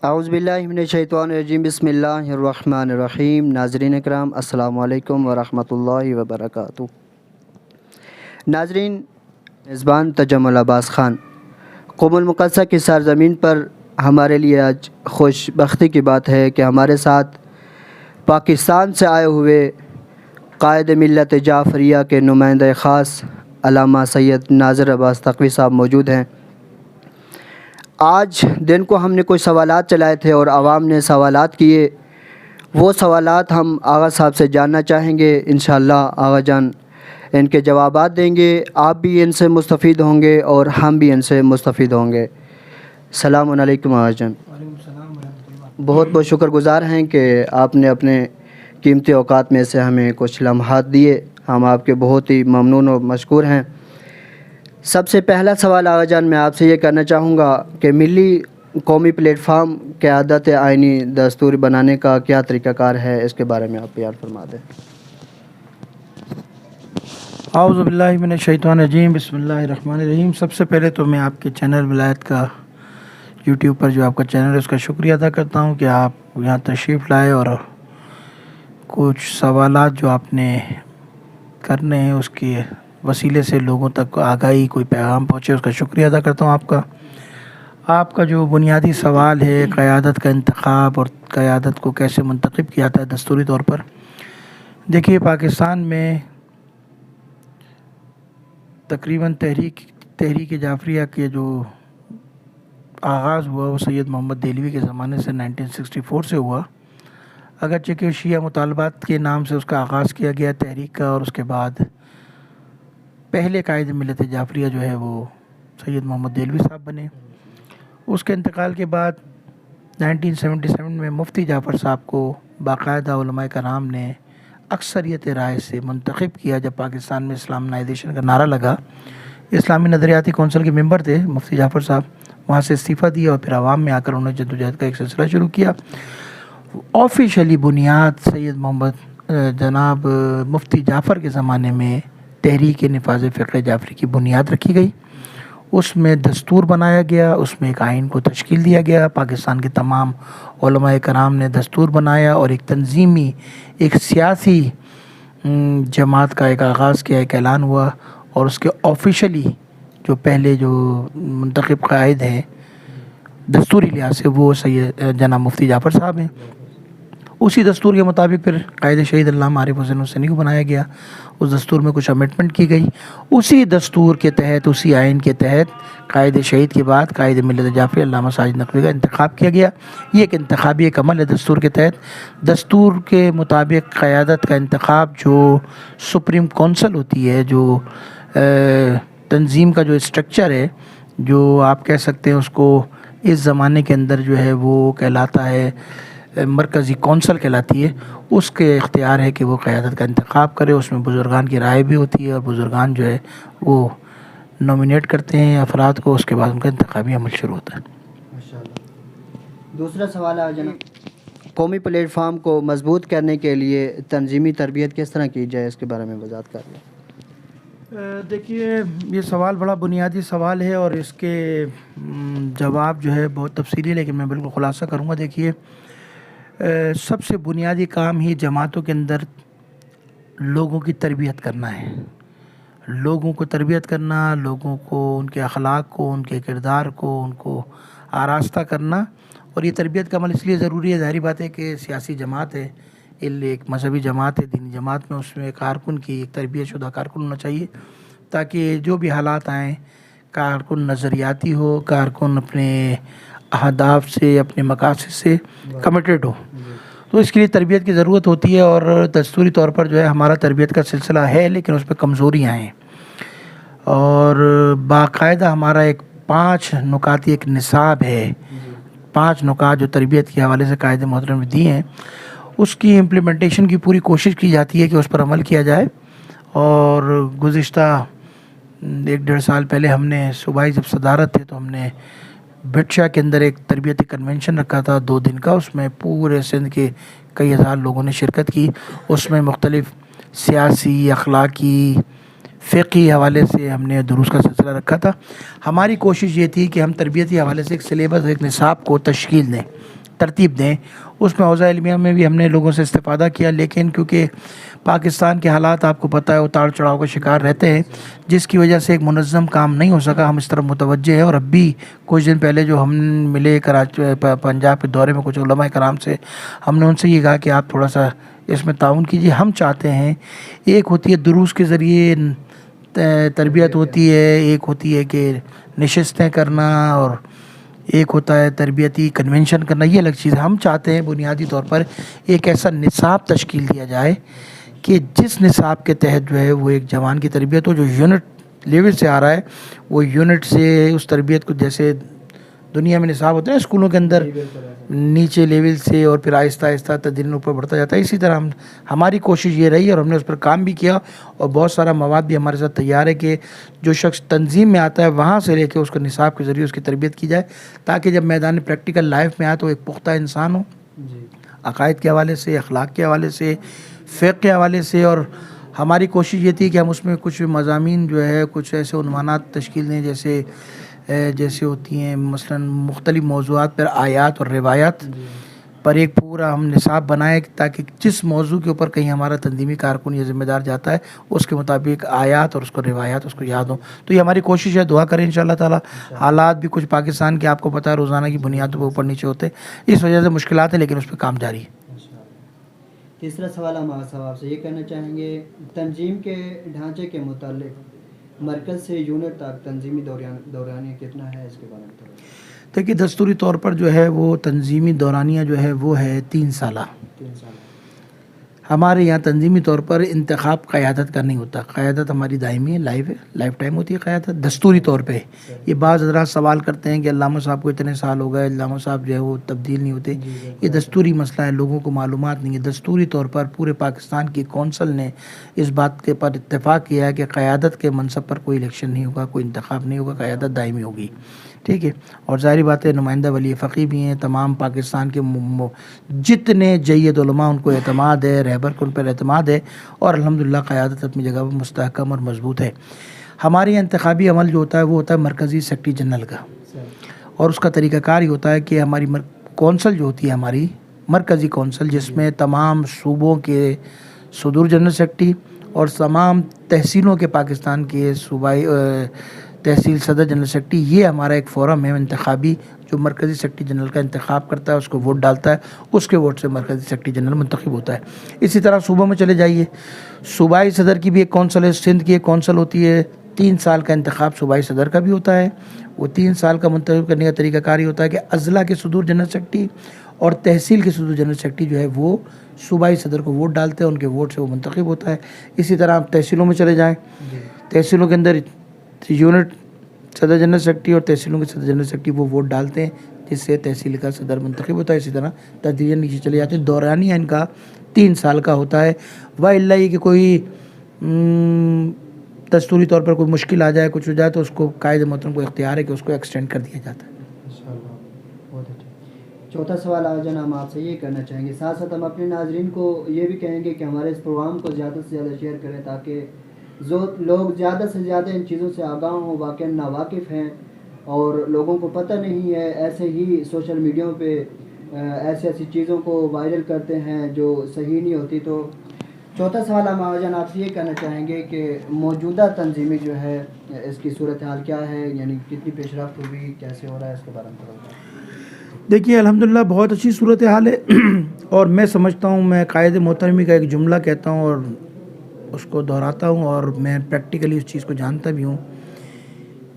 اعوذ باللہ من الشیطان الرجیم، بسم اللہ الرحمن الرحیم۔ ناظرین اکرام، السلام علیکم ورحمۃ اللہ وبرکاتہ۔ ناظرین، میزبان تجمل عباس خان۔ قوم المقدسہ کی سرزمین پر ہمارے لیے آج خوش بختی کی بات ہے کہ ہمارے ساتھ پاکستان سے آئے ہوئے قائد ملت جعفریہ کے نمائندہ خاص علامہ سید ناظر عباس تقوی صاحب موجود ہیں۔ آج دن کو ہم نے کچھ سوالات چلائے تھے اور عوام نے سوالات کیے، وہ سوالات ہم آغا صاحب سے جاننا چاہیں گے۔ انشاءاللہ آغا جان ان کے جوابات دیں گے، آپ بھی ان سے مستفید ہوں گے اور ہم بھی ان سے مستفید ہوں گے۔ السلام علیکم آغا جان۔ وعلیکم السلام ورحمۃ اللہ۔ بہت بہت شکر گزار ہیں کہ آپ نے اپنے قیمتی اوقات میں سے ہمیں کچھ لمحات دیے، ہم آپ کے بہت ہی ممنون و مشکور ہیں۔ سب سے پہلا سوال آغا جان میں آپ سے یہ کرنا چاہوں گا کہ ملی قومی پلیٹ فارم قیادت آئینی دستور بنانے کا کیا طریقہ کار ہے، اس کے بارے میں آپ بیان فرما دیں۔ اعوذ باللہ من الشیطان الرجیم، بسم اللہ الرحمن الرحیم۔ سب سے پہلے تو میں آپ کے چینل ولایت کا یوٹیوب پر جو آپ کا چینل ہے اس کا شکریہ ادا کرتا ہوں کہ آپ یہاں تشریف لائے اور کچھ سوالات جو آپ نے کرنے ہیں اس کے وسیلے سے لوگوں تک آگاہی کوئی پیغام پہنچے، اس کا شکریہ ادا کرتا ہوں آپ کا جو بنیادی سوال ہے قیادت کا انتخاب اور قیادت کو کیسے منتخب کیا جاتا ہے دستوری طور پر۔ دیکھیے، پاکستان میں تقریباً تحریک جعفریہ کے جو آغاز ہوا وہ سید محمد دہلوی کے زمانے سے 1964 سے ہوا، اگرچہ کہ شیعہ مطالبات کے نام سے اس کا آغاز کیا گیا تحریک کا، اور اس کے بعد پہلے قائد ملت جعفریہ جو ہے وہ سید محمد دہلوی صاحب بنے۔ اس کے انتقال کے بعد 1977 میں مفتی جعفر صاحب کو باقاعدہ علماء کرام نے اکثریت رائے سے منتخب کیا۔ جب پاکستان میں اسلامائزیشن کا نعرہ لگا، اسلامی نظریاتی کونسل کے ممبر تھے مفتی جعفر صاحب، وہاں سے استعفیٰ دیا اور پھر عوام میں آ کر انہوں نے جدوجہد کا ایک سلسلہ شروع کیا۔ آفیشلی بنیاد سید محمد جناب مفتی جعفر کے زمانے میں تحریک نفاذ فقہ جعفری کی بنیاد رکھی گئی، اس میں دستور بنایا گیا، اس میں ایک آئین کو تشکیل دیا گیا، پاکستان کے تمام علماء کرام نے دستور بنایا اور ایک تنظیمی ایک سیاسی جماعت کا ایک آغاز کیا، ایک اعلان ہوا، اور اس کے آفیشلی جو پہلے جو منتخب قائد ہیں دستوری لحاظ سے وہ سید جناب مفتی جعفر صاحب ہیں۔ اسی دستور کے مطابق پھر قائد شہید علامہ عارف حسین حسینی کو بنایا گیا، اس دستور میں کچھ امنڈمنٹ کی گئی، اسی دستور کے تحت، اسی آئین کے تحت قائد شہید کے بعد قائد ملت جعفری علامہ ساجد نقوی کا انتخاب کیا گیا۔ یہ ایک انتخابی ایک عمل ہے دستور کے تحت۔ دستور کے مطابق قیادت کا انتخاب جو سپریم کونسل ہوتی ہے، جو تنظیم کا جو اسٹرکچر ہے، جو آپ کہہ سکتے ہیں اس کو اس زمانے کے اندر جو ہے وہ کہلاتا ہے مرکزی کونسل کہلاتی ہے، اس کے اختیار ہے کہ وہ قیادت کا انتخاب کرے۔ اس میں بزرگان کی رائے بھی ہوتی ہے اور بزرگان جو ہے وہ نومینیٹ کرتے ہیں افراد کو، اس کے بعد ان کا انتخابی عمل شروع ہوتا ہے۔ دوسرا سوال ہے جناب، قومی پلیٹ فارم کو مضبوط کرنے کے لیے تنظیمی تربیت کس طرح کی جائے، اس کے بارے میں وضاحت کر لیں۔ دیکھیے، یہ سوال بڑا بنیادی سوال ہے اور اس کے جواب جو ہے بہت تفصیلی ہے، لیکن میں بالکل خلاصہ کروں گا۔ دیکھیے، سب سے بنیادی کام ہی جماعتوں کے اندر لوگوں کی تربیت کرنا ہے، لوگوں کو تربیت کرنا، لوگوں کو ان کے اخلاق کو، ان کے کردار کو، ان کو آراستہ کرنا۔ اور یہ تربیت کا عمل اس لیے ضروری ہے، ظاہری بات ہے کہ سیاسی جماعت ہے، ایک مذہبی جماعت ہے، دینی جماعت میں اس میں کارکن کی ایک تربیت شدہ کارکن ہونا چاہیے، تاکہ جو بھی حالات آئیں کارکن نظریاتی ہو، کارکن اپنے اہداف سے، اپنے مقاصد سے کمیٹڈ ہو۔ تو اس کے لیے تربیت کی ضرورت ہوتی ہے، اور دستوری طور پر جو ہے ہمارا تربیت کا سلسلہ ہے، لیکن اس پہ کمزوریاں ہیں، اور باقاعدہ ہمارا ایک 5 نکاتی ایک نصاب ہے، 5 نکات جو تربیت کے حوالے سے قائد محترم نے دی ہیں، اس کی امپلیمنٹیشن کی پوری کوشش کی جاتی ہے کہ اس پر عمل کیا جائے۔ اور گزشتہ 1-1.5 سال پہلے ہم نے صوبائی جب صدارت تھے تو ہم نے بھٹشا کے اندر ایک تربیتی کنونشن رکھا تھا 2 دن کا، اس میں پورے سندھ کے کئی ہزار لوگوں نے شرکت کی۔ اس میں مختلف سیاسی، اخلاقی، فقہی حوالے سے ہم نے دروس کا سلسلہ رکھا تھا۔ ہماری کوشش یہ تھی کہ ہم تربیتی حوالے سے ایک سلیبس، ایک نصاب کو تشکیل دیں، ترتیب دیں. اس میں حوزہ علمیہ میں بھی ہم نے لوگوں سے استفادہ کیا، لیکن کیونکہ پاکستان کے حالات آپ کو پتہ ہے اتار چڑھاؤ کا شکار رہتے ہیں، جس کی وجہ سے ایک منظم کام نہیں ہو سکا. ہم اس طرف متوجہ ہیں، اور اب بھی کچھ دن پہلے جو ہم ملے کراچی پنجاب کے دورے میں کچھ علماء کرام سے، ہم نے ان سے یہ کہا کہ آپ تھوڑا سا اس میں تعاون کیجیے. ہم چاہتے ہیں، ایک ہوتی ہے دروس کے ذریعے تربیت ہوتی ہے، ایک ہوتی ہے کہ نشستیں کرنا، اور ایک ہوتا ہے تربیتی کنونشن کرنا، یہ الگ چیز ہے. ہم چاہتے ہیں بنیادی طور پر ایک ایسا نصاب تشکیل دیا جائے کہ جس نصاب کے تحت جو ہے وہ ایک جوان کی تربیت ہو، جو یونٹ لیول سے آ رہا ہے وہ یونٹ سے اس تربیت کو، جیسے دنیا میں نصاب ہوتے ہیں اسکولوں کے اندر نیچے لیول سے، اور پھر آہستہ آہستہ تدریجاً اوپر بڑھتا جاتا ہے. اسی طرح ہماری کوشش یہ رہی، اور ہم نے اس پر کام بھی کیا، اور بہت سارا مواد بھی ہمارے ساتھ تیار ہے کہ جو شخص تنظیم میں آتا ہے وہاں سے لے کے اس کو نصاب کے ذریعے اس کی تربیت کی جائے، تاکہ جب میدان پریکٹیکل لائف میں آئے تو ایک پختہ انسان ہو، عقائد کے حوالے سے، اخلاق کے حوالے سے، فقہ کے حوالے سے. اور ہماری کوشش یہ تھی کہ ہم اس میں کچھ مضامین جو ہے کچھ ایسے عنوانات تشکیل دیں، جیسے ہوتی ہیں مثلا مختلف موضوعات پر آیات اور روایات پر ایک پورا ہم نصاب بنائیں، تاکہ جس موضوع کے اوپر کہیں ہمارا تنظیمی کارکن یا ذمہ دار جاتا ہے اس کے مطابق آیات اور اس کو روایات اس کو یاد ہوں. تو یہ ہماری کوشش ہے. دعا کریں انشاءاللہ تعالی. حالات بھی کچھ پاکستان کے آپ کو پتہ ہے روزانہ کی بنیادوں پر اوپر نیچے ہوتے، اس وجہ سے مشکلات ہیں، لیکن اس پہ کام جاری ہے. تیسرا سوال ہم آپ سے یہ کہنا چاہیں گے، تنظیم کے ڈھانچے کے متعلق مرکز سے یونٹ تک تنظیمی دورانیہ کتنا ہے، اس کے بارے میں؟ دیکھیے دستوری طور پر جو ہے وہ تنظیمی دورانیہ جو ہے وہ ہے 3 سالہ. ہمارے یہاں تنظیمی طور پر انتخاب قیادت کا نہیں ہوتا. قیادت ہماری دائمی ہے، لائف ٹائم ہوتی ہے قیادت دستوری طور پہ. یہ بعض حضرات سوال کرتے ہیں کہ علامہ صاحب کو اتنے سال ہو گئے، علامہ صاحب جو ہے وہ تبدیل نہیں ہوتے. یہ دستوری مسئلہ ہے، لوگوں کو معلومات نہیں ہے. دستوری طور پر پورے پاکستان کی کونسل نے اس بات کے پر اتفاق کیا ہے کہ قیادت کے منصب پر کوئی الیکشن نہیں ہوگا، کوئی انتخاب نہیں ہوگا، قیادت دائمی ہوگی. ٹھیک ہے. اور ظاہری بات ہے نمائندہ ولی فقیہ بھی ہیں، تمام پاکستان کے جتنے جید علماء ان کو اعتماد ہے، رہبر کو ان پر اعتماد ہے، اور الحمدللہ قیادت اپنی جگہ پر مستحکم اور مضبوط ہے. ہمارے یہاں انتخابی عمل جو ہوتا ہے وہ ہوتا ہے مرکزی سیکرٹری جنرل کا، اور اس کا طریقہ کار یہ ہوتا ہے کہ ہماری کونسل جو ہوتی ہے، ہماری مرکزی کونسل، جس میں تمام صوبوں کے صدور جنرل سیکرٹری اور تمام تحصیلوں کے پاکستان کے صوبائی تحصیل صدر جنرل سیکرٹری، یہ ہمارا ایک فورم ہے انتخابی، جو مرکزی سیکرٹری جنرل کا انتخاب کرتا ہے، اس کو ووٹ ڈالتا ہے، اس کے ووٹ سے مرکزی سیکرٹری جنرل منتخب ہوتا ہے. اسی طرح صوبوں میں چلے جائیے، صوبائی صدر کی بھی ایک کونسل ہے، سندھ کی ایک کونسل ہوتی ہے. 3 سال کا انتخاب صوبائی صدر کا بھی ہوتا ہے. وہ 3 سال کا منتخب کرنے کا طریقہ کار یہ ہوتا ہے کہ اضلاع کے صدور جنرل سیکرٹری اور تحصیل کے صدور جنرل سیکرٹری جو ہے وہ صوبائی صدر کو ووٹ ڈالتے ہیں، ان کے ووٹ سے وہ منتخب ہوتا ہے. اسی طرح آپ تحصیلوں میں چلے جائیں، تحصیلوں کے اندر یونٹ صدر جنرل سیکرٹری اور تحصیلوں کے صدر جنرل سیکرٹری وہ ووٹ ڈالتے ہیں، جس سے تحصیل کا صدر منتخب ہوتا ہے. اسی طرح تدریجاً نیچے چلے جاتے ہیں. دورانیہ ان کا 3 سال کا ہوتا ہے. وَإِلَّا یہ کہ کوئی دستوری طور پر کوئی مشکل آ جائے، کچھ ہو جائے، تو اس کو قائد محترم کو اختیار ہے کہ اس کو ایکسٹینڈ کر دیا جاتا ہے. بہت اچھا. چوتھا سوال آج ہم آپ سے یہ کرنا چاہیں گے، ساتھ ساتھ ہم اپنے ناظرین کو یہ بھی کہیں گے کہ ہمارے اس پروگرام کو زیادہ سے زیادہ شیئر کریں، تاکہ لوگ زیادہ سے زیادہ ان چیزوں سے آگاہ ہوں، واقعا ناواقف ہیں اور لوگوں کو پتہ نہیں ہے. ایسے ہی سوشل میڈیا پہ ایسی چیزوں کو وائرل کرتے ہیں جو صحیح نہیں ہوتی. تو چوتھا سوال ہم آج آپ سے یہ کہنا چاہیں گے کہ موجودہ تنظیمی جو ہے اس کی صورتحال کیا ہے، یعنی کتنی پیش رفت ہوئی، کیسے ہو رہا ہے، اس کے بارے میں تھوڑا بتائیں. دیکھیے الحمدللہ بہت اچھی صورتحال ہے، اور میں سمجھتا ہوں، میں قائد محترمی کا ایک جملہ کہتا ہوں اور اس کو دہراتا ہوں، اور میں پریکٹیکلی اس چیز کو جانتا بھی ہوں.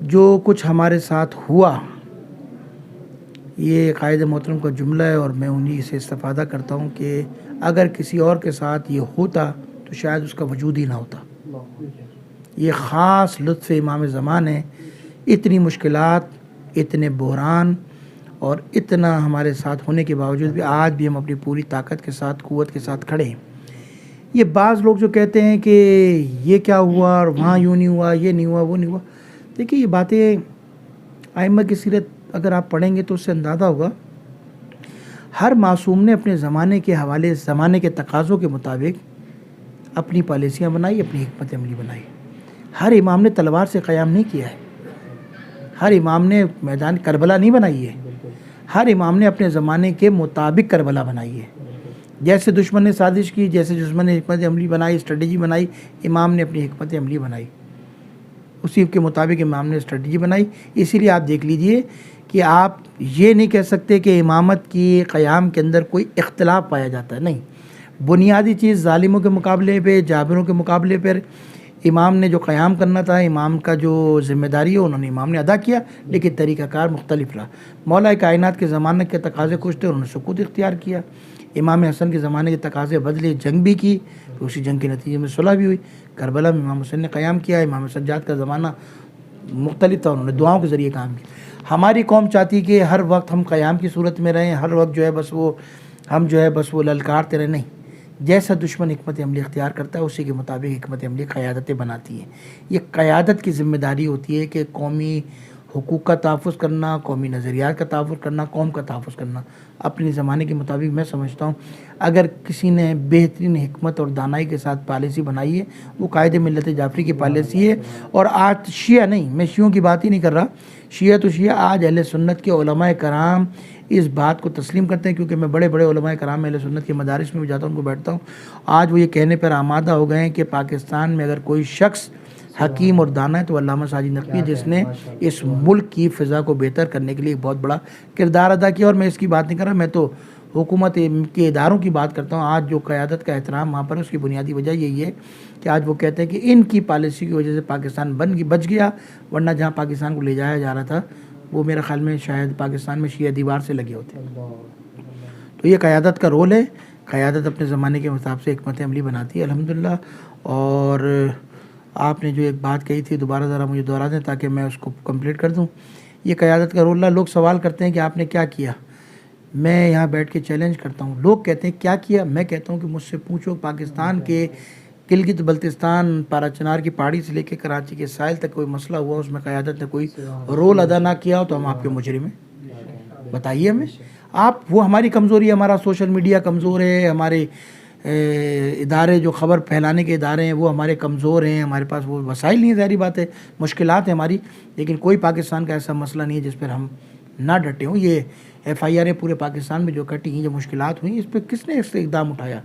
جو کچھ ہمارے ساتھ ہوا یہ قائد محترم کا جملہ ہے، اور میں انہی سے استفادہ کرتا ہوں کہ اگر کسی اور کے ساتھ یہ ہوتا تو شاید اس کا وجود ہی نہ ہوتا. یہ خاص لطف امام زمان ہے. اتنی مشکلات، اتنے بحران اور اتنا ہمارے ساتھ ہونے کے باوجود بھی آج بھی ہم اپنی پوری طاقت کے ساتھ، قوت کے ساتھ کھڑے ہیں. یہ بعض لوگ جو کہتے ہیں کہ یہ کیا ہوا اور وہاں یوں نہیں ہوا، یہ نہیں ہوا، وہ نہیں ہوا، دیکھیے یہ باتیں ائمہ کی سیرت اگر آپ پڑھیں گے تو اس سے اندازہ ہوگا. ہر معصوم نے اپنے زمانے کے حوالے، زمانے کے تقاضوں کے مطابق اپنی پالیسیاں بنائی، اپنی حکمت عملی بنائی. ہر امام نے تلوار سے قیام نہیں کیا ہے، ہر امام نے میدان کربلا نہیں بنائی ہے، ہر امام نے اپنے زمانے کے مطابق کربلا بنائی ہے. جیسے دشمن نے سازش کی، جیسے دشمن نے حکمت عملی بنائی، اسٹریٹجی بنائی، امام نے اپنی حکمت عملی بنائی، اسی کے مطابق امام نے اسٹریٹجی بنائی. اسی لیے آپ دیکھ لیجئے کہ آپ یہ نہیں کہہ سکتے کہ امامت کی قیام کے اندر کوئی اختلاف پایا جاتا ہے. نہیں، بنیادی چیز ظالموں کے مقابلے پہ، جابروں کے مقابلے پر امام نے جو قیام کرنا تھا، امام کا جو ذمہ داری ہے انہوں نے امام نے ادا کیا، لیکن طریقہ کار مختلف رہا. مولا کائنات کے زمانے کے تقاضے کچھ تھے، انہوں نے سکوت اختیار کیا. امام حسن کے زمانے کے تقاضے بدلے، جنگ بھی کی، تو اسی جنگ کے نتیجے میں صلح بھی ہوئی. کربلا میں امام حسن نے قیام کیا. امام سجاد کا زمانہ مختلف تھا، انہوں نے دعاؤں کے ذریعے کام کیا. ہماری قوم چاہتی کہ ہر وقت ہم قیام کی صورت میں رہیں، ہر وقت جو ہے بس وہ ہم جو ہے بس وہ للکارتے رہیں. نہیں، جیسا دشمن حکمت عملی اختیار کرتا ہے اسی کے مطابق حکمت عملی قیادتیں بناتی ہیں. یہ قیادت کی ذمہ داری ہوتی ہے کہ قومی حقوق کا تحفظ کرنا، قومی نظریات کا تحفظ کرنا، قوم کا تحفظ کرنا اپنے زمانے کے مطابق. میں سمجھتا ہوں اگر کسی نے بہترین حکمت اور دانائی کے ساتھ پالیسی بنائی ہے وہ قائد ملت جعفری کی پالیسی ہے. اور آج شیعہ نہیں، میں شیعوں کی بات ہی نہیں کر رہا، شیعہ تو شیعہ، آج اہل سنت کے علماء کرام اس بات کو تسلیم کرتے ہیں، کیونکہ میں بڑے بڑے علماء کرام اہل سنت کے مدارس میں بھی جاتا ہوں، ان کو بیٹھتا ہوں. آج وہ یہ کہنے پر آمادہ ہو گئے ہیں کہ پاکستان میں اگر کوئی شخص حکیم اور دانا ہے تو علامہ ساجد نقوی ہے، جس نے اس ملک کی فضا کو بہتر کرنے کے لیے ایک بہت بڑا کردار ادا کیا. اور میں اس کی بات نہیں کر رہا، میں تو حکومت کے اداروں کی بات کرتا ہوں. آج جو قیادت کا احترام وہاں پر ہے، اس کی بنیادی وجہ یہی ہے کہ آج وہ کہتے ہیں کہ ان کی پالیسی کی وجہ سے پاکستان بچ گیا، ورنہ جہاں پاکستان کو لے جایا جا رہا تھا وہ میرے خیال میں شاید پاکستان میں شیعہ دیوار سے لگے ہوتے. تو یہ قیادت کا رول ہے. قیادت اپنے زمانے کے حساب سے حکمت عملی بناتی ہے الحمدللہ. اور آپ نے جو ایک بات کہی تھی دوبارہ ذرا مجھے دوہرا دیں تاکہ میں اس کو کمپلیٹ کر دوں. یہ قیادت کا رول ہے. لوگ سوال کرتے ہیں کہ آپ نے کیا کیا. میں یہاں بیٹھ کے چیلنج کرتا ہوں. لوگ کہتے ہیں کیا کیا، میں کہتا ہوں کہ مجھ سے پوچھو پاکستان کے گلگت بلتستان پارا چنار کی پہاڑی سے لے کے کراچی کے ساحل تک کوئی مسئلہ ہوا اس میں قیادت نے کوئی رول ادا نہ کیا ہو تو ہم آپ کے مجرم ہیں. بتائیے ہمیں آپ. وہ ہماری کمزوری ہے، ہمارا سوشل میڈیا کمزور ہے، ہمارے ادارے جو خبر پھیلانے کے ادارے ہیں وہ ہمارے کمزور ہیں، ہمارے پاس وہ وسائل نہیں ہے، ظاہری بات ہے مشکلات ہیں ہماری. لیکن کوئی پاکستان کا ایسا مسئلہ نہیں ہے جس پر ہم نہ ڈٹے ہوں. یہ ایف آئی آریں پورے پاکستان میں جو کٹی ہیں، جو مشکلات ہوئیں، اس پہ کس نے اس سے اقدام اٹھایا؟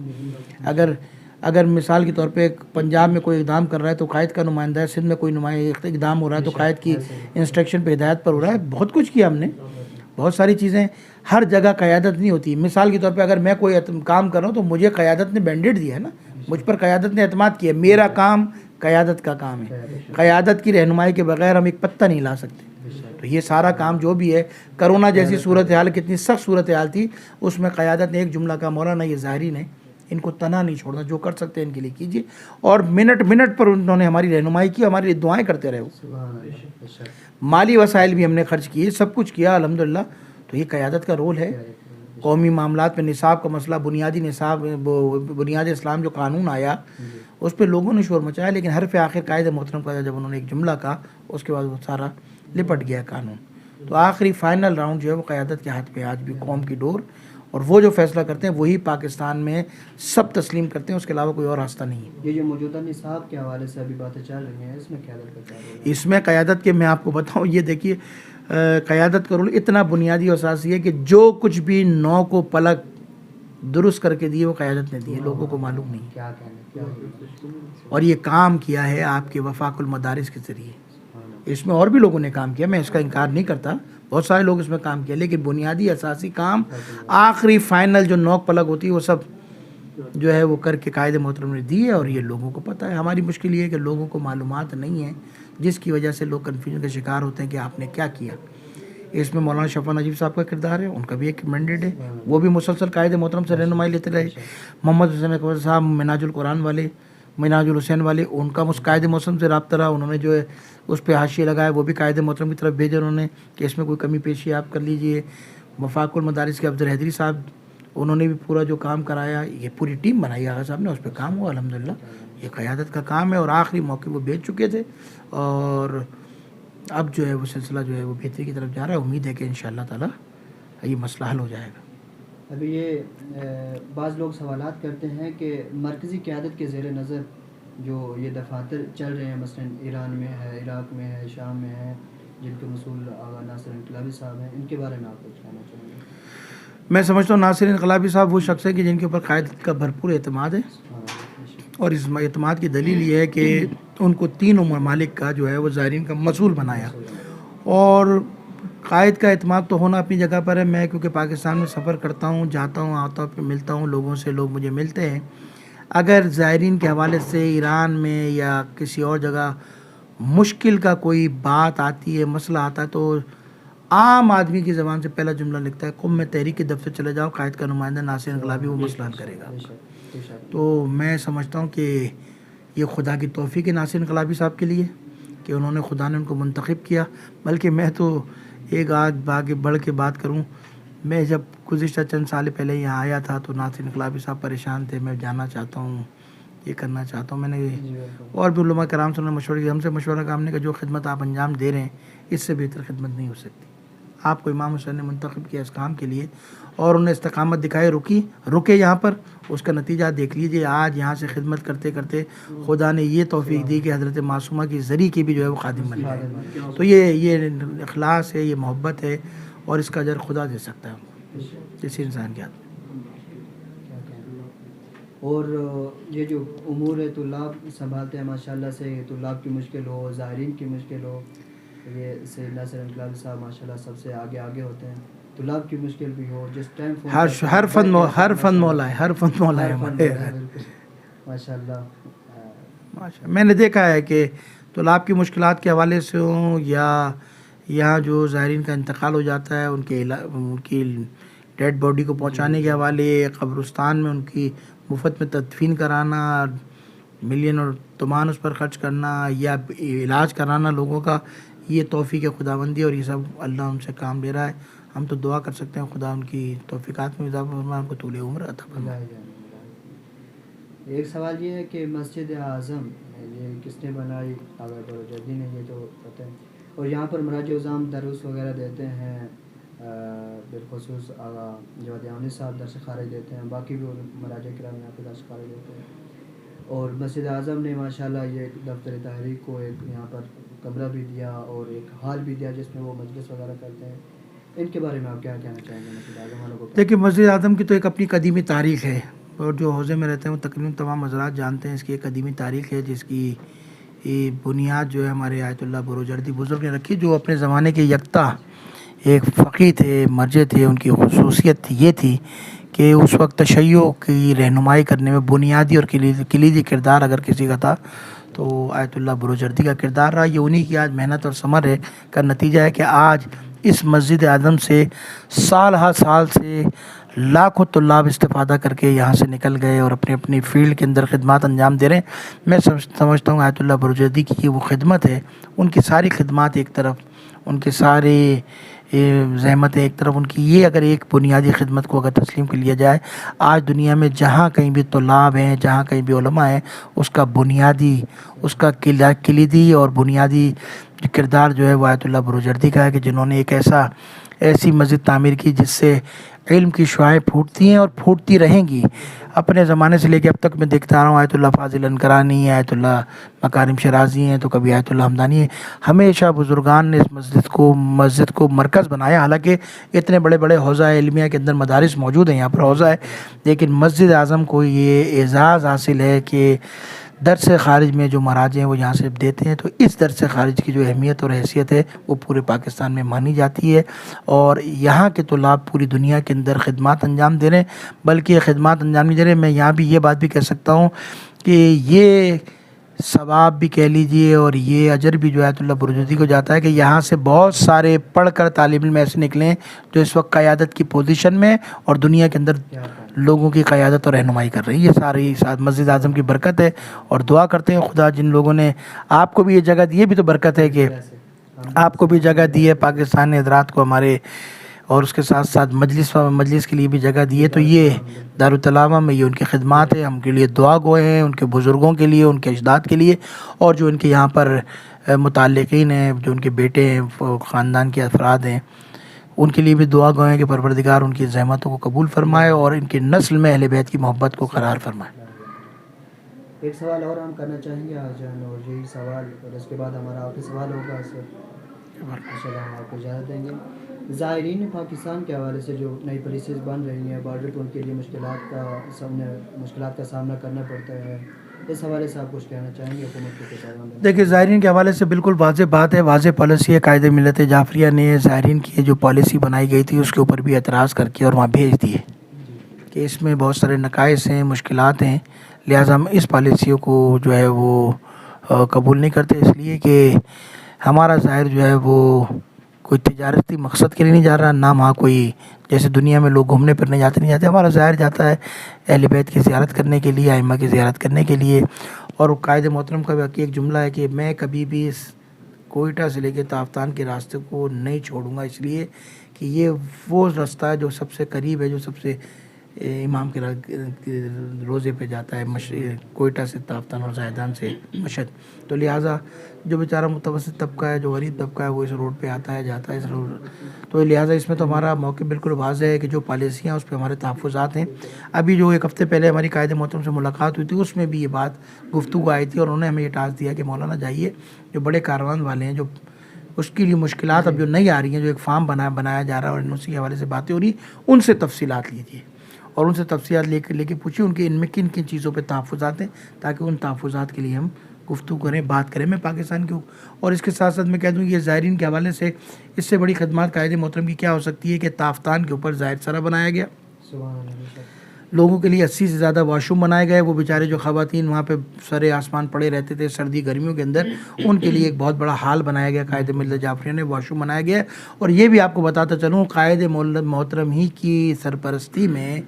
اگر مثال کے طور پہ پنجاب میں کوئی اقدام کر رہا ہے تو قائد کا نمائندہ ہے، سندھ میں کوئی اقدام ہو رہا ہے تو قائد کی انسٹرکشن پہ ہدایت پر ہو رہا ہے. بہت کچھ کیا ہم نے، بہت ساری چیزیں. ہر جگہ قیادت نہیں ہوتی. مثال کے طور پہ اگر میں کوئی کام کر رہا ہوں تو مجھے قیادت نے بینڈیڈ دیا ہے نا، مجھ پر قیادت نے اعتماد کیا. میرا کام قیادت کا کام ہے. قیادت کی رہنمائی کے بغیر ہم ایک پتہ نہیں لا سکتے. تو یہ سارا کام جو بھی ہے، کرونا جیسی صورتحال، کتنی سخت صورتحال تھی، اس میں قیادت نے ایک جملہ کا، مولانا یہ ظاہری نے ان کو تنہا نہیں چھوڑنا، جو کر سکتے ہیں ان کے لیے کیجیے. اور منٹ منٹ پر انہوں نے ہماری رہنمائی کی، ہماری دعائیں کرتے رہے. مالی وسائل بھی ہم نے خرچ کیے، سب کچھ کیا الحمدللہ. تو یہ قیادت کا رول ہے. قومی معاملات میں نصاب کا مسئلہ، بنیادی نصاب، بنیاد اسلام جو قانون آیا اس پہ لوگوں نے شور مچایا، لیکن حرف آخر قائد محترم کا جب انہوں نے ایک جملہ کہا اس کے بعد وہ سارا لپٹ گیا قانون. تو آخری فائنل راؤنڈ جو ہے وہ قیادت کے ہاتھ پہ آج بھی قوم کی ڈور. اور وہ جو فیصلہ کرتے ہیں وہی پاکستان میں سب تسلیم کرتے ہیں، اس کے علاوہ کوئی اور راستہ نہیں ہے. یہ جو موجودہ نصاب کے حوالے سے ابھی باتیں چل رہی ہیں، اس میں قیادت کا کیا رول ہے؟ اس میں قیادت کے میں آپ کو بتاؤں، یہ دیکھیے قیادت کا رول اتنا بنیادی اور اساسی ہے کہ جو کچھ بھی نو کو پلک درست کر کے دیے وہ قیادت نے دیے، لوگوں کو معلوم نہیں. کیا کہنا. اور یہ کام کیا ہے آپ کے وفاق المدارس کے ذریعے. اس میں اور بھی لوگوں نے کام کیا، میں اس کا انکار نہیں کرتا، بہت سارے لوگ اس میں کام کیا، لیکن بنیادی اساسی کام، آخری فائنل جو نوک پلک ہوتی ہے وہ سب جو ہے وہ کر کے قائد محترم نے دی ہے. اور یہ لوگوں کو پتہ ہے. ہماری مشکل یہ ہے کہ لوگوں کو معلومات نہیں ہیں، جس کی وجہ سے لوگ کنفیوژن کا شکار ہوتے ہیں کہ آپ نے کیا کیا. اس میں مولانا شفا نجیب صاحب کا کردار ہے، ان کا بھی ایک مینڈیٹ ہے، وہ بھی مسلسل قائد محترم سے رہنمائی لیتے رہے. محمد حسین اکبر صاحب مناج القرآن والے، مناج الحسین والے، ان کا قائد محترم سے رابطہ رہا. انہوں نے جو ہے اس پہ حاشیے لگایا، وہ بھی قائد محترم کی طرف بھیجے انہوں نے کہ اس میں کوئی کمی پیشی آپ کر لیجئے. وفاق المدارس کے افضل حیدری صاحب، انہوں نے بھی پورا جو کام کرایا، یہ پوری ٹیم بنائی آغا صاحب نے، اس پہ کام ہوا الحمدللہ. یہ قیادت کا کام ہے. اور آخری موقع وہ بیچ چکے تھے اور اب جو ہے وہ سلسلہ جو ہے وہ بہتری کی طرف جا رہا ہے. امید ہے کہ انشاءاللہ تعالی یہ مسئلہ حل ہو جائے گا. ابھی یہ بعض لوگ سوالات کرتے ہیں کہ مرکزی قیادت کے زیر نظر جو یہ دفاتر چل رہے ہیں، مثلا ایران میں ہے، عراق میں ہے، شام میں ہے، جن کے مسئول آغا ناصر انقلابی صاحب ہیں، ان کے بارے میں آپ کچھ کہنا چاہیں گے؟ میں سمجھتا ہوں ناصر انقلابی صاحب وہ شخص ہے کہ جن کے اوپر قائد کا بھرپور اعتماد ہے، ہاں، اور اس اعتماد کی دلیل یہ ہے کہ ان کو تینوں ممالک کا جو ہے وہ زائرین کا مسئول بنایا. اور قائد کا اعتماد تو ہونا اپنی جگہ پر ہے. میں کیونکہ پاکستان میں سفر کرتا ہوں، جاتا ہوں، آتا ہوں، پھر ملتا ہوں لوگوں سے، لوگ مجھے ملتے ہیں. اگر زائرین کے حوالے سے ایران میں یا کسی اور جگہ مشکل کا کوئی بات آتی ہے، مسئلہ آتا ہے، تو عام آدمی کی زبان سے پہلا جملہ لکھتا ہے قم میں تحریک کے دفتر چلے جاؤ، قائد کا نمائندہ ناصر انقلابی وہ مسئلہ حل کرے گا. تو میں سمجھتا ہوں کہ یہ خدا کی توفیق ہے ناصر انقلابی صاحب کے لیے کہ انہوں نے، خدا نے ان کو منتخب کیا. بلکہ میں تو ایک آگے بڑھ کے بات کروں، میں جب گزشتہ چند سال پہلے یہاں آیا تھا تو ناصر انقلابی صاحب پریشان تھے، میں جانا چاہتا ہوں، یہ کرنا چاہتا ہوں. میں نے اور بھی علماء کرام سے مشورہ کیا، ہم سے مشورہ کیا، ہم نے کہا جو خدمت آپ انجام دے رہے ہیں اس سے بہتر خدمت نہیں ہو سکتی. آپ کو امام حسین نے منتخب کیا اس کام کے لیے، اور انہیں استقامت دکھائی، رکے یہاں پر. اس کا نتیجہ دیکھ لیجئے، آج یہاں سے خدمت کرتے کرتے خدا نے یہ توفیق دی کہ حضرت معصومہ کی ذریعے کی بھی جو ہے وہ خادم بن گئے. تو یہ اخلاص ہے، یہ محبت ہے، اور اس کا اجر خدا دے سکتا ہے کسی انسان کے ہاتھ. اور یہ جو امور طلاب سنبھالتے ہیں ماشاءاللہ سے، طلاب کی مشکل ہو، زائرین کی مشکل ہو، یہ سید ناصر انقلابی صاحب ماشاءاللہ سب سے آگے ہوتے ہیں. طلاب کی مشکل بھی ہو، جس ٹائم ہر فن مولا ہے ماشاءاللہ. میں نے دیکھا ہے کہ طلاب کی مشکلات کے حوالے سے ہوں، یا یہاں جو زائرین کا انتقال ہو جاتا ہے ان کی ڈیڈ باڈی کو پہنچانے کے حوالے، قبرستان میں ان کی مفت میں تدفین کرانا، ملین اور تومان اس پر خرچ کرنا، یا علاج کرانا لوگوں کا، یہ توفیق خداوندی، اور یہ سب اللہ ان سے کام لے رہا ہے. ہم تو دعا کر سکتے ہیں خدا ان کی توفیقات میں اضافہ فرمائے، ان کو طول عمر عطا فرمائے. ایک سوال یہ ہے کہ مسجد اعظم یہ کس نے بنائی؟ آغا بروجردی نے، یہ تو پتہ ہے. اور یہاں پر مراجع اعظام دروس وغیرہ دیتے ہیں، بالخصوص آغا جواد یامنی صاحب درس خارج دیتے ہیں، باقی بھی مراجع کرام یہاں پہ درس خارج دیتے ہیں. اور مسجد اعظم نے ماشاءاللہ یہ دفتر تحریک کو ایک یہاں پر کمرہ بھی دیا اور ایک ہال بھی دیا جس میں وہ مجلس وغیرہ کرتے ہیں. ان کے بارے میں آپ کیا کہنا چاہیں گے مسجد اعظم والوں کو؟ دیکھیے مسجد اعظم کی تو ایک اپنی قدیمی تاریخ ہے، اور جو حوزے میں رہتے ہیں وہ تقریباً تمام حضرات جانتے ہیں اس کی ایک قدیمی تاریخ ہے، جس کی بنیاد جو ہے ہمارے آیت اللہ بروجردی بزرگ نے رکھی، جو اپنے زمانے کے یکتا ایک فقیہ تھے، مرجع تھے. ان کی خصوصیت یہ تھی کہ اس وقت تشیع کی رہنمائی کرنے میں بنیادی اور کلیدی کردار اگر کسی کا تھا تو آیت اللہ بروجردی کا کردار رہا. یہ انہی کی آج محنت اور ثمر ہے کا نتیجہ ہے کہ آج اس مسجد اعظم سے سال ہر سال سے لاکھوں طلاب استفادہ کر کے یہاں سے نکل گئے اور اپنی فیلڈ کے اندر خدمات انجام دے رہے ہیں. میں سمجھتا ہوں آیت اللہ بروجردی کی یہ وہ خدمت ہے، ان کی ساری خدمات ایک طرف، ان کے سارے زحمتیں ایک طرف، ان کی یہ اگر ایک بنیادی خدمت کو اگر تسلیم کر لیا جائے، آج دنیا میں جہاں کہیں بھی طلاب ہیں، جہاں کہیں بھی علماء ہیں، اس کا بنیادی، اس کا کلیدی اور بنیادی کردار جو ہے وہ آیت اللہ بروجردی کا ہے، کہ جنہوں نے ایسی مسجد تعمیر کی جس سے علم کی شعاعیں پھوٹتی ہیں اور پھوٹتی رہیں گی. اپنے زمانے سے لے کے اب تک میں دیکھتا آ رہا ہوں، آیت اللہ فاضل انکرانی، آیت اللہ مکارم شرازی ہیں، تو کبھی آیت اللہ حمدانی ہیں. ہمیشہ بزرگان نے اس مسجد کو مرکز بنایا. حالانکہ اتنے بڑے بڑے حوزہ علمیہ کے اندر مدارس موجود ہیں، یہاں پر حوزہ ہے، لیکن مسجد اعظم کو یہ اعزاز حاصل ہے کہ درس خارج میں جو مراجع ہیں وہ یہاں سے دیتے ہیں. تو اس درس خارج کی جو اہمیت اور حیثیت ہے وہ پورے پاکستان میں مانی جاتی ہے، اور یہاں کے طلاب پوری دنیا کے اندر خدمات انجام دے رہے ہیں. بلکہ یہ خدمات انجام نہیں دے رہے، میں یہاں بھی یہ بات بھی کہہ سکتا ہوں کہ یہ ثواب بھی کہہ لیجئے اور یہ اجر بھی جو آیت اللہ بروجردی کو جاتا ہے کہ یہاں سے بہت سارے پڑھ کر طالب علم ایسے نکلے ہیں جو اس وقت قیادت کی پوزیشن میں اور دنیا کے اندر لوگوں کی قیادت اور رہنمائی کر رہی ہے. یہ ساری مسجد اعظم کی برکت ہے، اور دعا کرتے ہیں خدا جن لوگوں نے آپ کو بھی یہ جگہ دی ہے، بھی تو برکت ہے کہ آپ کو بھی جگہ دی ہے، پاکستانی حضرات کو ہمارے، اور اس کے ساتھ ساتھ مجلس کے لیے بھی جگہ دی ہے. تو یہ دارالتلاوہ میں یہ ان کی خدمات ہے، ہم کے لیے دعا گوئے ہیں، ان کے بزرگوں کے لیے، ان کے اجداد کے لیے، اور جو ان کے یہاں پر متعلقین ہیں، جو ان کے بیٹے ہیں، خاندان کے افراد ہیں، ان کے لیے بھی دعا گوئے ہیں کہ پروردگار ان کی زحمتوں کو قبول فرمائے اور ان کی نسل میں اہل بیت کی محبت کو قرار فرمائے. ایک سوال اور ہم کرنا چاہیں گے آج جان، اور یہی سوال، اور اس کے بعد ہمارا آخری سوال ہوگا. انشاءاللہ ہم آپ کو اجازت دیں گے. زائرین پاکستان کے حوالے سے جو نئی پالیسیز بن رہی ہیں بارڈر پہ ان کے لیے مشکلات کا سامنا کرنا پڑتا ہے, اس حوالے سے آپ کچھ کہنا چاہیں گے حکومت کے پیغام میں؟ دیکھیے زائرین کے حوالے سے بالکل واضح بات ہے, واضح پالیسی ہے. قائد ملت جعفریہ نے زائرین کی جو پالیسی بنائی گئی تھی اس کے اوپر بھی اعتراض کر کے اور وہاں بھیج دیے کہ اس میں بہت سارے نقائص ہیں, مشکلات ہیں, لہٰذا ہم اس پالیسیوں کو جو ہے وہ قبول نہیں کرتے, اس لیے کہ ہمارا زائر جو ہے وہ کوئی تجارتی مقصد کے لیے نہیں جا رہا, نہ وہاں کوئی جیسے دنیا میں لوگ گھومنے پھرنے نہیں جاتے. ہمارا زائر جاتا ہے اہل بیت کی زیارت کرنے کے لیے, ائمہ کی زیارت کرنے کے لیے. اور قائد محترم کا بھی ایک جملہ ہے کہ میں کبھی بھی اس کوئٹہ سے لے کے تافتان کے راستے کو نہیں چھوڑوں گا, اس لیے کہ یہ وہ راستہ ہے جو سب سے قریب ہے, جو سب سے امام کے روزے پہ جاتا ہے, کوئٹہ سے تافتان اور زاہدان سے مشہد. تو لہٰذا جو بیچارہ متوسط طبقہ ہے, جو غریب طبقہ ہے, وہ اس روڈ پہ آتا ہے جاتا ہے اس روڈ. تو لہٰذا اس میں تو ہمارا موقع بالکل واضح ہے کہ جو پالیسیاں اس پہ ہمارے تحفظات ہیں. ابھی جو ایک ہفتے پہلے ہماری قائد محترم سے ملاقات ہوئی تھی اس میں بھی یہ بات گفتگو آئی تھی, اور انہوں نے ہمیں یہ ٹاسک دیا کہ مولانا جائیے جو بڑے کاروان والے ہیں, جو اس کے لیے مشکلات اب جو نہیں آ رہی ہیں, جو ایک فارم بنایا جا رہا ہے اور ان کے حوالے سے باتیں ہو رہی ہیں, ان سے تفصیلات لیجیے اور ان سے تفصیلات لے کے پوچھیں ان کے ان میں کن کن چیزوں پہ تحفظات ہیں, تاکہ ان تحفظات کے لیے ہم گفتگو کریں, بات کریں. میں پاکستان کے اور اس کے ساتھ ساتھ میں کہہ دوں یہ زائرین کے حوالے سے اس سے بڑی خدمات قائد محترم کی کیا ہو سکتی ہے کہ تافتان کے اوپر زائر سرا بنایا گیا, لوگوں کے لیے 80 سے زیادہ واش روم بنائے گئے. وہ بیچارے جو خواتین وہاں پہ سرے آسمان پڑے رہتے تھے سردی گرمیوں کے اندر, ان کے لیے ایک بہت بڑا ہال بنایا گیا. قائد ملت جعفریہ نے واش روم بنایا گیا. اور یہ بھی آپ کو بتاتا چلوں قائد محترم ہی کی سرپرستی میں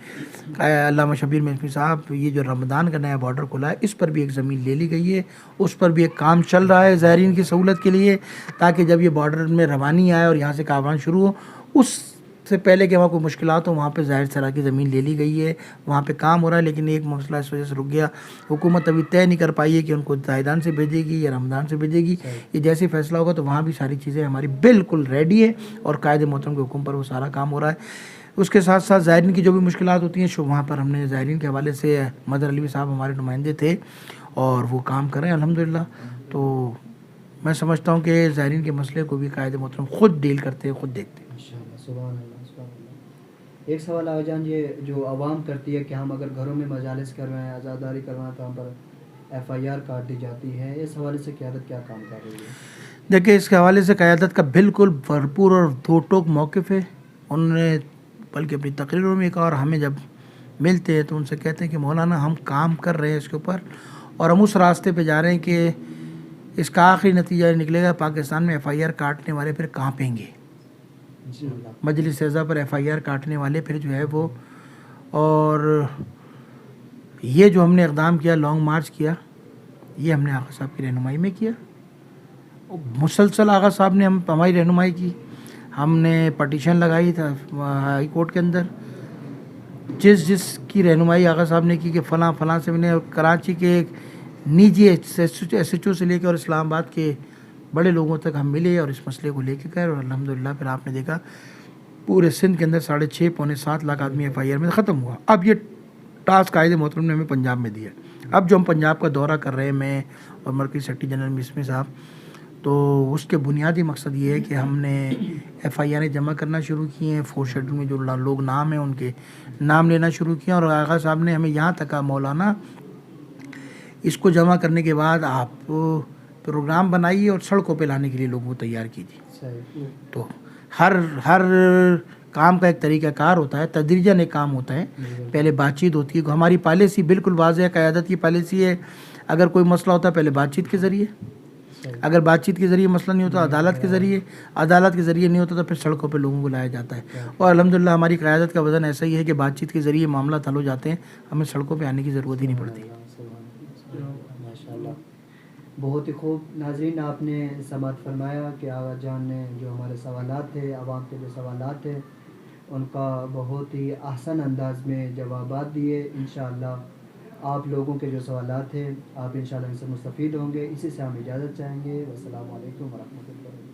علامہ شبیر میثمی صاحب یہ جو رمضان کا نیا بارڈر کھلا ہے اس پر بھی ایک زمین لے لی گئی ہے, اس پر بھی ایک کام چل رہا ہے زائرین کی سہولت کے لیے, تاکہ جب یہ بارڈر میں روانی آئے اور یہاں سے کاروان شروع ہو اس سے پہلے کہ وہاں کوئی مشکلات ہو, وہاں پہ ظاہر سرا کی زمین لے لی گئی ہے, وہاں پہ کام ہو رہا ہے. لیکن ایک مسئلہ اس وجہ سے رک گیا, حکومت ابھی طے نہیں کر پائی ہے کہ ان کو زاہدان سے بھیجے گی یا رمضان سے بھیجے گی. یہ جیسے فیصلہ ہوگا تو وہاں بھی ساری چیزیں ہماری بالکل ریڈی ہے اور قائد محترم کے حکم پر وہ سارا کام ہو رہا ہے. اس کے ساتھ ساتھ زائرین کی جو بھی مشکلات ہوتی ہیں وہاں پر ہم نے زائرین کے حوالے سے مدر علی صاحب ہمارے نمائندے تھے اور وہ کام کریں الحمدللہ. تو میں سمجھتا ہوں کہ زائرین کے مسئلے کو بھی قائد محترم خود ڈیل کرتے ہیں, خود دیکھتے ہیں. سبحان اللہ, سبحان اللہ. ایک سوال آ جان, یہ جو عوام کرتی ہے کہ ہم اگر گھروں میں مجالس کروائیں, عزاداری کروائیں تو ہم پر FIR کاٹ دی جاتی ہے, اس حوالے سے قیادت کیا کام کر رہی ہے؟ دیکھیں اس کے حوالے سے قیادت کا بالکل بھرپور اور دو ٹوک موقف ہے. انہوں نے بلکہ اپنی تقریروں میں کہا, اور ہمیں جب ملتے ہیں تو ان سے کہتے ہیں کہ مولانا ہم کام کر رہے ہیں اس کے اوپر, اور ہم اس راستے پہ جا رہے ہیں کہ اس کا آخری نتیجہ نکلے گا پاکستان میں FIR کاٹنے والے پھر کانپیں گے. مجلس اعضا پر FIR کاٹنے والے پھر جو ہے وہ, اور یہ جو ہم نے اقدام کیا, لانگ مارچ کیا, یہ ہم نے آقا صاحب کی رہنمائی میں کیا. مسلسل آقا صاحب نے ہماری رہنمائی کی. ہم نے پٹیشن لگائی تھا ہائی کورٹ کے اندر, جس کی رہنمائی آقا صاحب نے کی کہ فلاں فلاں سے میں نے کراچی کے نجی SHO سے لے کے اور اسلام آباد کے بڑے لوگوں تک ہم ملے اور اس مسئلے کو لے کے گئے, اور الحمدللہ پھر آپ نے دیکھا پورے سندھ کے اندر 6.5 پونے 7 لاکھ آدمی FIR میں ختم ہوا. اب یہ ٹاسک قائد محترم نے ہمیں پنجاب میں دیا. اب جو ہم پنجاب کا دورہ کر رہے ہیں, میں اور مرکزی سیکرٹری جنرل میثمی صاحب, تو اس کے بنیادی مقصد یہ ہے کہ ہم نے FIR جمع کرنا شروع کیے ہیں. 4 شیڈول میں جو لوگ نام ہیں ان کے نام لینا شروع کیے, اور آقا صاحب نے ہمیں یہاں تک کہا مولانا اس کو جمع کرنے کے بعد آپ پروگرام بنائیے اور سڑکوں پہ لانے کے لیے لوگوں کو تیار کیجیے. تو ہر کام کا ایک طریقہ کار ہوتا ہے, تدریجاً ایک کام ہوتا ہے. پہلے بات چیت ہوتی ہے, ہماری پالیسی بالکل واضح ہے, قیادت کی پالیسی ہے. اگر کوئی مسئلہ ہوتا ہے پہلے بات چیت کے ذریعے, اگر بات چیت کے ذریعے مسئلہ نہیں ہوتا عدالت کے ذریعے, عدالت کے ذریعے نہیں ہوتا تو پھر سڑکوں پہ لوگوں کو لایا جاتا ہے. اور الحمدللہ ہماری قیادت کا وزن ایسا ہی ہے کہ بات چیت کے ذریعے معاملات حل ہو جاتے ہیں, ہمیں سڑکوں پہ آنے کی ضرورت ہی نہیں پڑتی. ماشاءاللہ, بہت ہی خوب. ناظرین, آپ نے سماعت فرمایا کہ آغا جان نے جو ہمارے سوالات تھے, عوام کے جو سوالات تھے, ان کا بہت ہی احسن انداز میں جوابات دیے. انشاءاللہ آپ لوگوں کے جو سوالات تھے آپ انشاءاللہ ان سے مستفید ہوں گے. اسی سے ہم اجازت چاہیں گے. والسلام علیکم ورحمۃ اللہ.